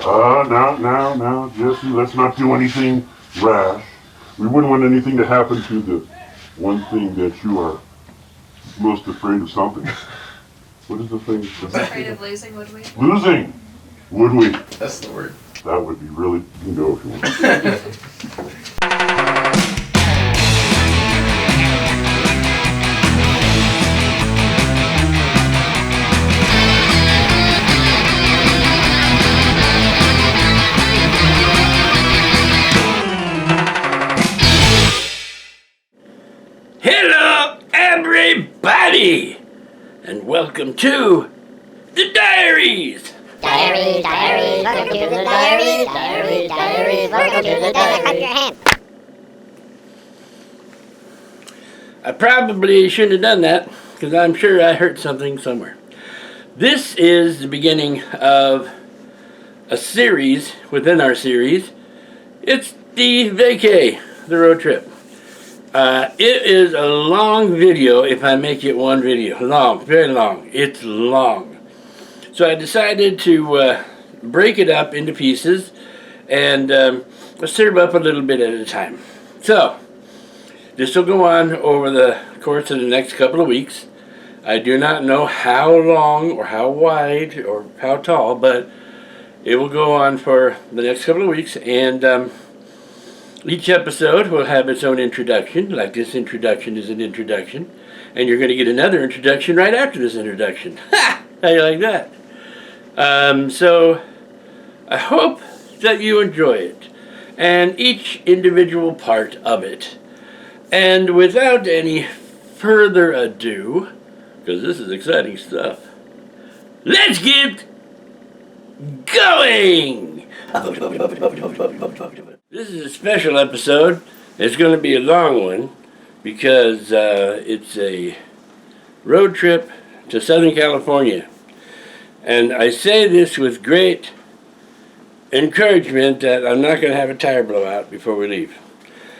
Now, Jesse, let's not do anything rash. We wouldn't want anything to happen to the one thing that you are most afraid of something. What is the thing? Afraid of losing, would we? Losing! Would we? That's the word. That would be really, you can go if you want. Hello, everybody, and welcome to the Diaries. Diaries, welcome to the diaries, welcome to the diaries. Clap your hand. I probably shouldn't have done that, because I'm sure I hurt something somewhere. This is the beginning of a series within our series. It's the vacay, the road trip. It is a long video if I make it one video. Long, very long. It's long. So I decided to break it up into pieces and serve up a little bit at a time. So, this will go on over the course of the next couple of weeks. I do not know how long or how wide or how tall, but it will go on for the next couple of weeks, and each episode will have its own introduction, like this introduction is an introduction, and you're going to get another introduction right after this introduction. Ha! How you like that? So, I hope that you enjoy it, and each individual part of it. And without any further ado, because this is exciting stuff, let's get going! This is a special episode. It's going to be a long one because it's a road trip to Southern California. And I say this with great encouragement that I'm not going to have a tire blowout before we leave.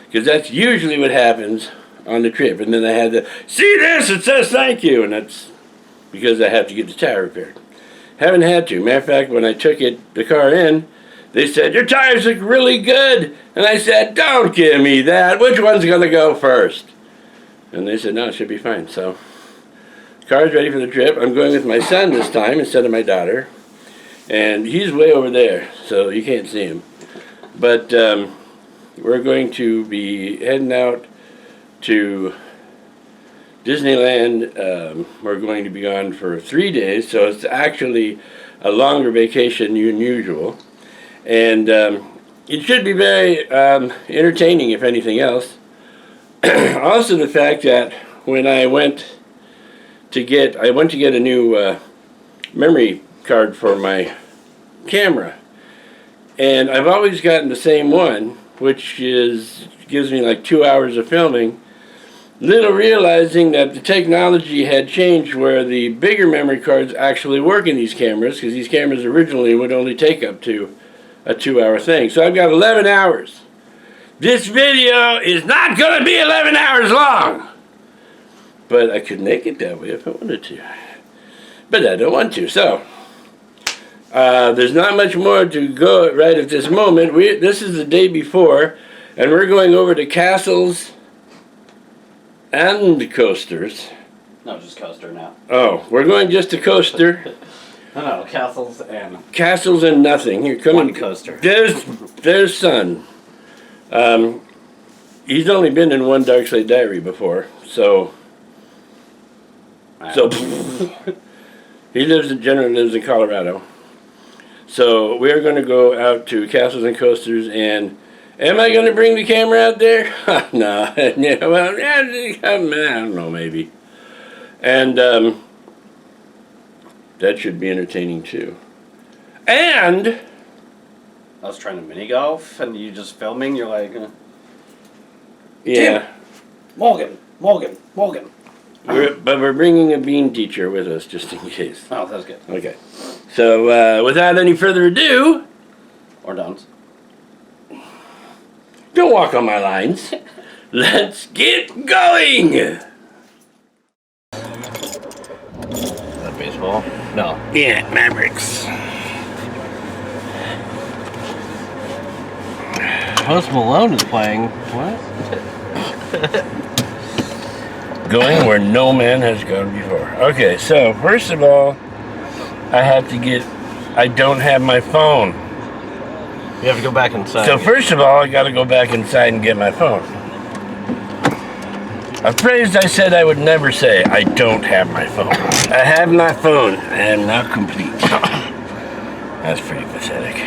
Because that's usually what happens on the trip. And then I had to, see this, it says thank you. And that's because I have to get the tire repaired. Haven't had to. Matter of fact, when I took the car in, they said, your tires look really good. And I said, don't give me that. Which one's going to go first? And they said, no, it should be fine. So, the car's ready for the trip. I'm going with my son this time instead of my daughter. And he's way over there, so you can't see him. But we're going to be heading out to Disneyland. We're going to be gone for 3 days, so it's actually a longer vacation than usual. And it should be very entertaining, if anything else. Also, the fact that when I went to get a new memory card for my camera, and I've always gotten the same one, which gives me like 2 hours of filming. Little realizing that the technology had changed where the bigger memory cards actually work in these cameras, because these cameras originally would only take up to a 2-hour thing. So I've got 11 hours. This video is not going to be 11 hours long. But I could make it that way if I wanted to. But I don't want to. So, there's not much more to go right at this moment. This is the day before, and we're going over to castles and coasters. No, just coaster now. Oh, we're going just to coaster. No, castles and... Castles and nothing. Here, come one in. coaster. There's son. He's only been in one Darkslade diary before, so he generally lives in Colorado. So we're going to go out to castles and coasters, and am I going to bring the camera out there? No. Yeah, well, I don't know, maybe. And that should be entertaining too. And I was trying to mini golf, and you just filming. You're like, yeah, Morgan. But we're bringing a bean teacher with us just in case. Oh, that's good. Okay. So without any further ado, Or don't. don't walk on my lines. Let's get going. Baseball? No. Yeah, Mavericks. Post Malone is playing. What? Going where no man has gone before. Okay, so first of all, I don't have my phone. You have to go back inside. So first of all, I gotta go back inside and get my phone. A phrase I said I would never say, I don't have my phone. I have my phone. I am not complete. That's pretty pathetic.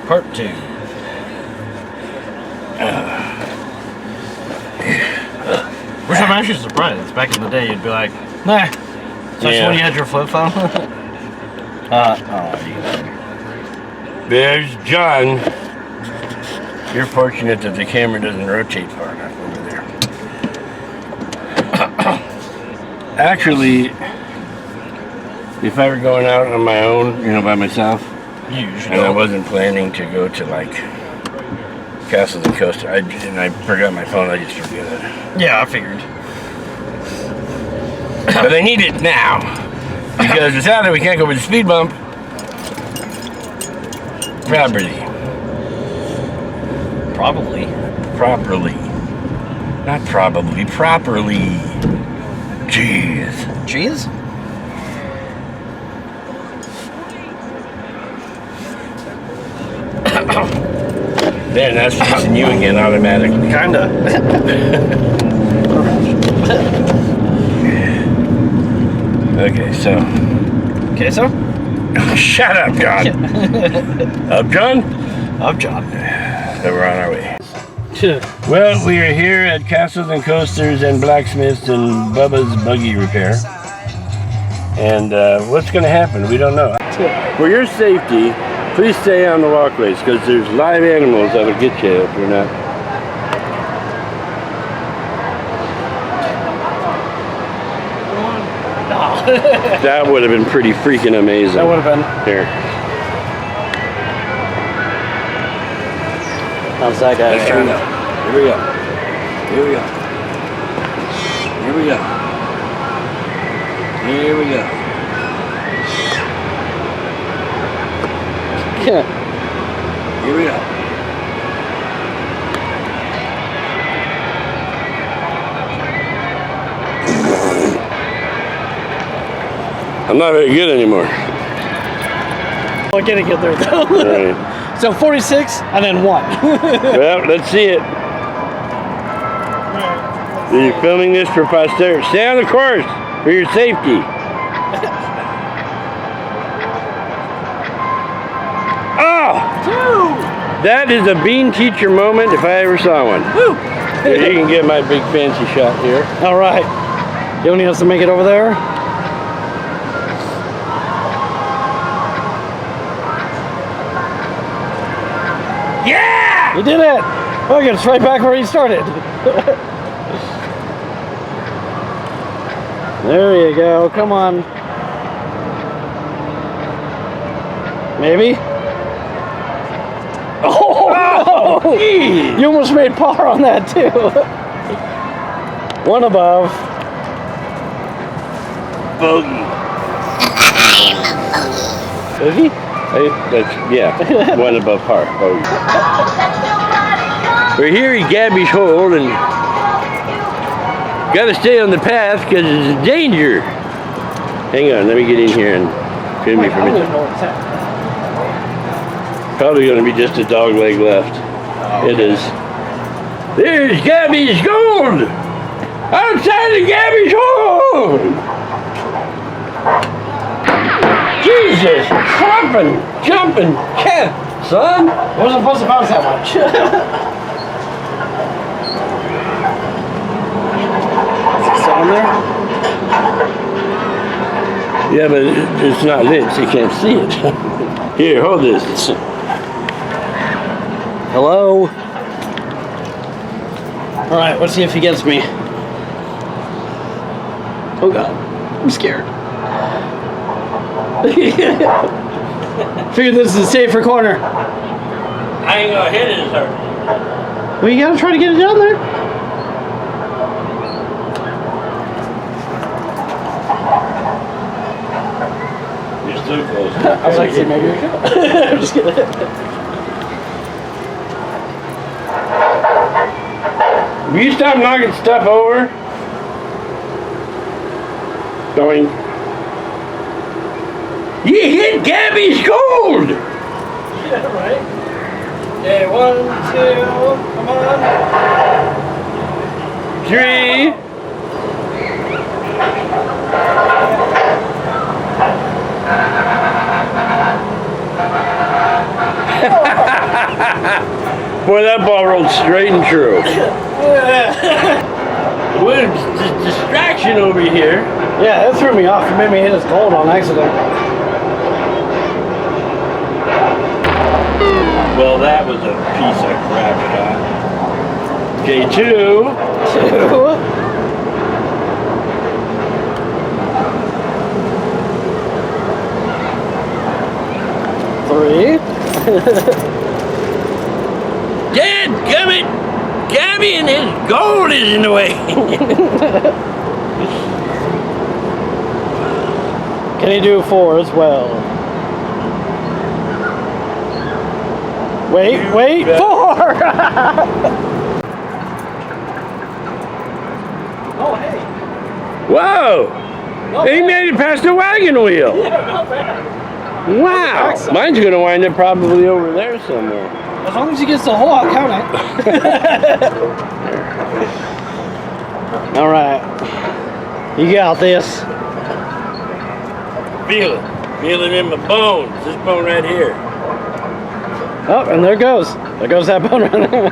Part 2. Which I'm actually surprised. Back in the day, you'd be like, nah. Especially Yeah. when you had your flip phone. There's John. You're fortunate that the camera doesn't rotate far enough over there. Actually, if I were going out on my own, by myself, Usually. and I wasn't planning to go to like Castles and Coast, and I forgot my phone, I just forget it. Yeah, I figured. But I need it now, because without it, we can't go over the speed bump. Properly. Properly. Not probably, properly. Jeez. Cheese? There, that's fixing you again automatically. Kinda. Okay, so. Okay, so? Shut up, John. Up, John? Up, John. So we're on our way. Well, we are here at Castles and Coasters and Blacksmiths and Bubba's Buggy Repair. And what's going to happen? We don't know. For your safety, please stay on the walkways because there's live animals that'll get you if you're not. That would have been pretty freaking amazing. That would have been. Here. How's that guy? Let's turn it up. Here we go. Here we go. Here we go. Here we go. Yeah. Here we go. I'm not very good anymore. We're getting it there though. Right. So 46 and then 1. Well, let's see it. You're filming this for posterity. Stay on the course for your safety. Oh! That is a bean teacher moment if I ever saw one. Woo! Here, you can get my big fancy shot here. All right. You only have to make it over there. Yeah! You did it! Look, it's right back where you started. There you go. Come on. Maybe? Oh! No! You almost made par on that, too. One above. Bogey. Bogey? That's, yeah, one above par. Bogey. We're here at Gabby's Hole and gotta stay on the path because it's a danger. Hang on, let me get in here and film me for a minute. Probably gonna be just a dog leg left. It is. There's Gabby's Gold! Outside of Gabby's Hole! Jesus, jumping cat, son! Wasn't supposed to bounce that much. Is it still in there? Yeah, but it's not lit, so you can't see it. Here, hold this. Hello? Alright, let's see if he gets me. Oh god, I'm scared. Figure this is a safer corner. I ain't gonna hit it as hard. Well, you gotta try to get it down there. You're so close. I was like, see, maybe we could. I'm just kidding. Will you stop knocking stuff over? Going. You hit Gabby's gold! Yeah, right? Okay, 1, 2, come on. 3. Boy, that ball rolled straight and true. What a distraction over here. Yeah, that threw me off. It made me hit his gold on accident. Well, that was a piece of crap shot. Okay, 2. 2. 3. Dadgummit! Gabby and his gold is in the way. Can he do 4 as well? Wait, 4! Oh, hey. Whoa! He made it past the wagon wheel. Yeah, not bad. Wow! Mine's gonna wind up probably over there somewhere. As long as he gets the hole, I'll count it. All right. You got this. Feel it. Feel it in my bones. This bone right here. Oh, and there goes. There goes that bone right there.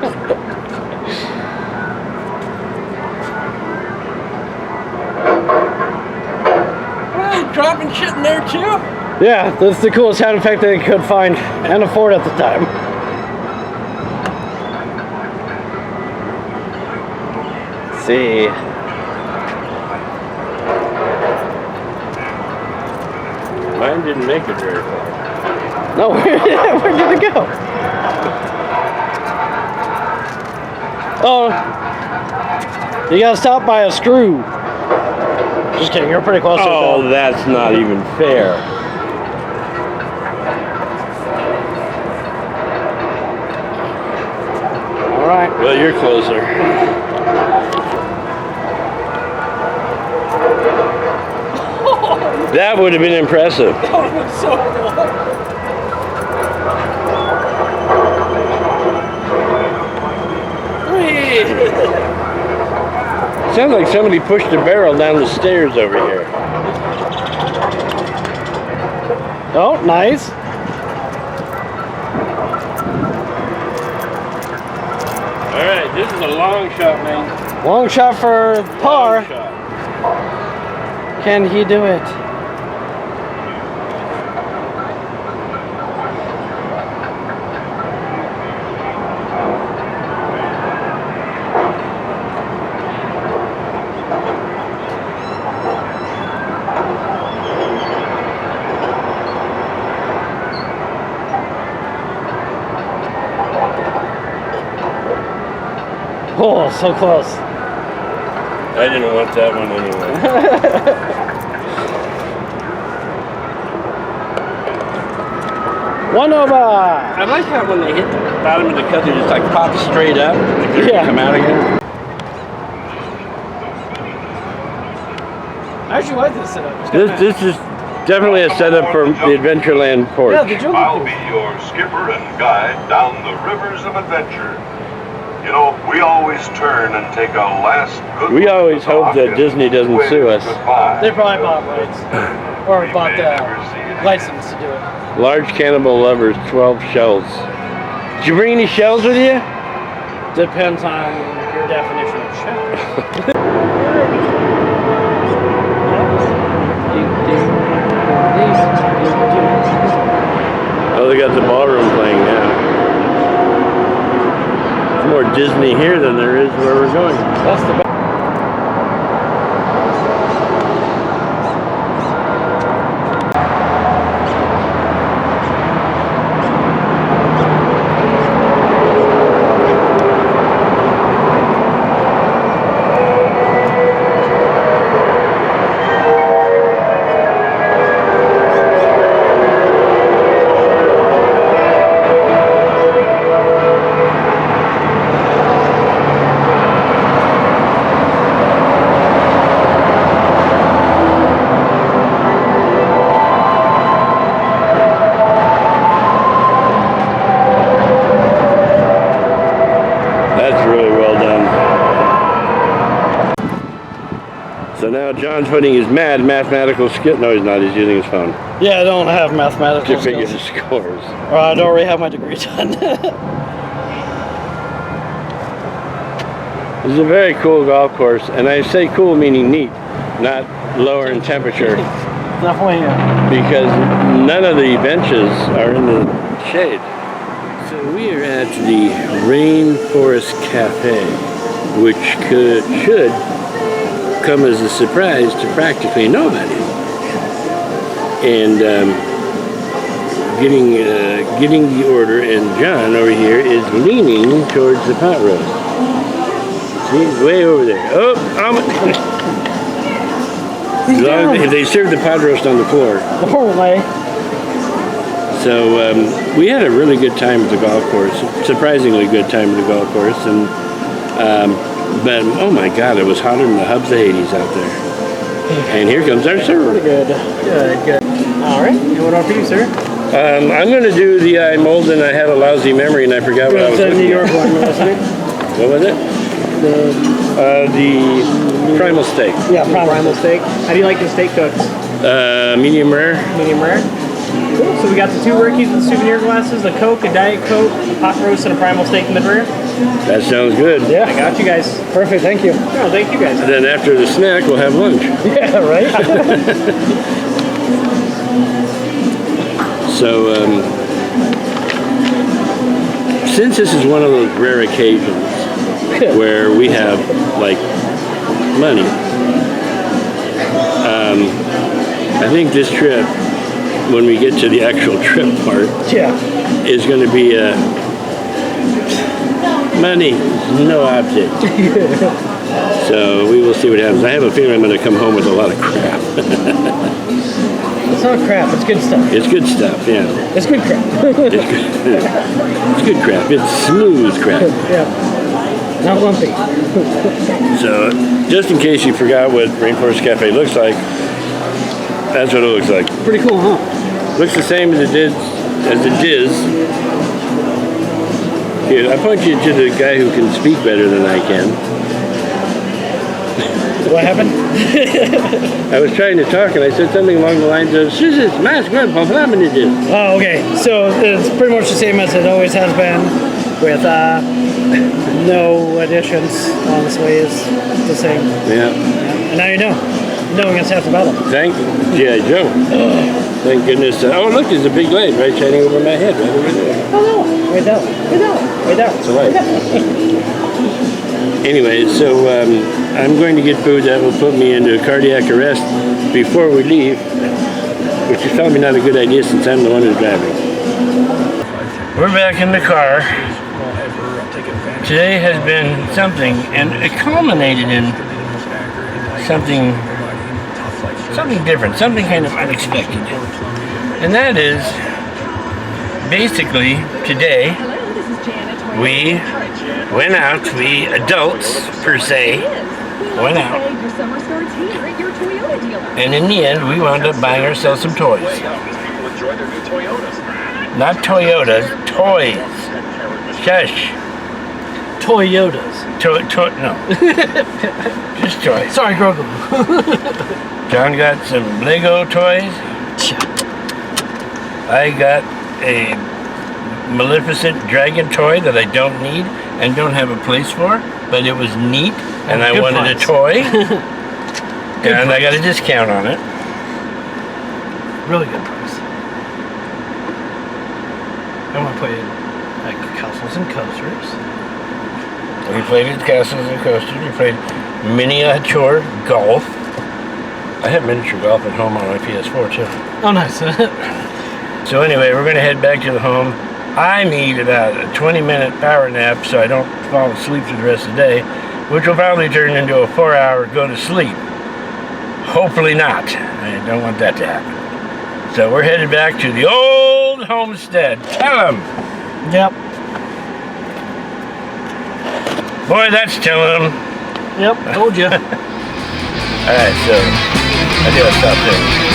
Wow, dropping shit in there too? Yeah, that's the coolest sound effect they could find and afford at the time. Let's see. Mine didn't make it very far. No, where did it go? Oh, you gotta stop by a screw. Just kidding, you're pretty close to it. Oh, that's not even fair. All right. Well, you're closer. That would have been impressive. Oh, it was so cool. Sounds like somebody pushed a barrel down the stairs over here. Oh, nice. All right, this is a long shot, man. Long shot for par. Long shot. Can he do it? Oh, so close. I didn't want that one anyway. One over. I like how when they hit the bottom of the cut, they just like pop straight up and they Yeah. come out again. I actually like this setup. It's This kinda is definitely a setup for the Adventureland nice. porch. Yeah, the jungle. I'll be your skipper and guide down the rivers of adventure. You know, we always turn and take a last good We look at always the hope dock that and Disney doesn't wave sue us. goodbye. They probably bought rights. Or We bought may the never see it license to do it. Large cannibal lovers, 12 shells. Did you bring any shells with you? Depends on your definition of shell. Oh, they got the ballroom playing now. There's more Disney here than there is where we're going. That's the best. Meanwhile, John's putting his mad mathematical skill. No, he's not. He's using his phone Yeah, I don't have mathematical to figure skills. the scores. I don't already have my degree done. This is a very cool golf course, and I say cool meaning neat, not lower in temperature, Definitely. because none of the benches are in the shade. So we are at the Rainforest Cafe, which should come as a surprise to practically nobody. And getting the order, and John over here is leaning towards the pot roast. He's way over there. Oh, if they serve the pot roast on the floor. Apparently. So we had a really good time at the golf course, surprisingly good time at the golf course, and but oh my God, it was hotter than the hubs of Hades out there. And here comes our server. Good. Good. All right. What on for you, sir? I'm going to do the eye mold, and I had a lousy memory, and I forgot what I was New looking York at. one, wasn't it? What was it? The primal steak. Yeah, primal steak. How do you like the steak cooked? Medium rare. Medium rare. Cool. So we got the 2 Rickies with souvenir glasses, a Coke, a Diet Coke, a pot roast, and a primal steak mid-rare. That sounds good. Yeah, I got you guys. Perfect. Thank you. No, thank you guys. And then after the snack, we'll have lunch. Yeah, right. So, since this is one of those rare occasions where we have, like, money, I think this trip, when we get to the actual trip part, Yeah. is going to be money, no object. So we will see what happens. I have a feeling I'm going to come home with a lot of crap. It's not crap. It's good stuff. It's good stuff, yeah. It's good crap. It's good crap. It's smooth crap. Yeah. Not lumpy. So, just in case you forgot what Rainforest Cafe looks like, that's what it looks like. Pretty cool, huh? Looks the same as it is. Here, I point you to the guy who can speak better than I can. What happened? I was trying to talk and I said something along the lines of, "This is my grandpa, Oh, okay. So it's pretty much the same as it always has been, with no additions. Honestly, is the same. Yeah. And now you know. Knowing it's half the battle. Thank G.I. Joe. Thank goodness. Oh, look, there's a big light right shining over my head, right over there. Oh no! Right there. Right there. It's a light. Anyway, so I'm going to get food that will put me into cardiac arrest before we leave, which is probably not a good idea since I'm the one who's driving. We're back in the car. Today has been something, and it culminated in something different, something kind of unexpected. And that is, basically, today, we went out, we adults, per se, went out. And in the end, we wound up buying ourselves some toys. Not Toyotas, toys. Shush. Toyotas. No. Just toys. Sorry, Grogu. John got some Lego toys. I got a Maleficent dragon toy that I don't need and don't have a place for, but it was neat and I Good wanted price. a toy. And I got a discount on it. Really good price. I want to play like Castles and Coasters. We played at Castles and Coasters. We played miniature golf. I have miniature golf at home on my PS4 too. Oh, nice. So anyway, we're going to head back to the home. I need about a 20-minute power nap so I don't fall asleep for the rest of the day, which will probably turn into a 4-hour go to sleep. Hopefully not. I don't want that to happen. So we're headed back to the old homestead. Tell them. Yep. Boy, that's telling them. Yep. Told you. All right, so I gotta stop there.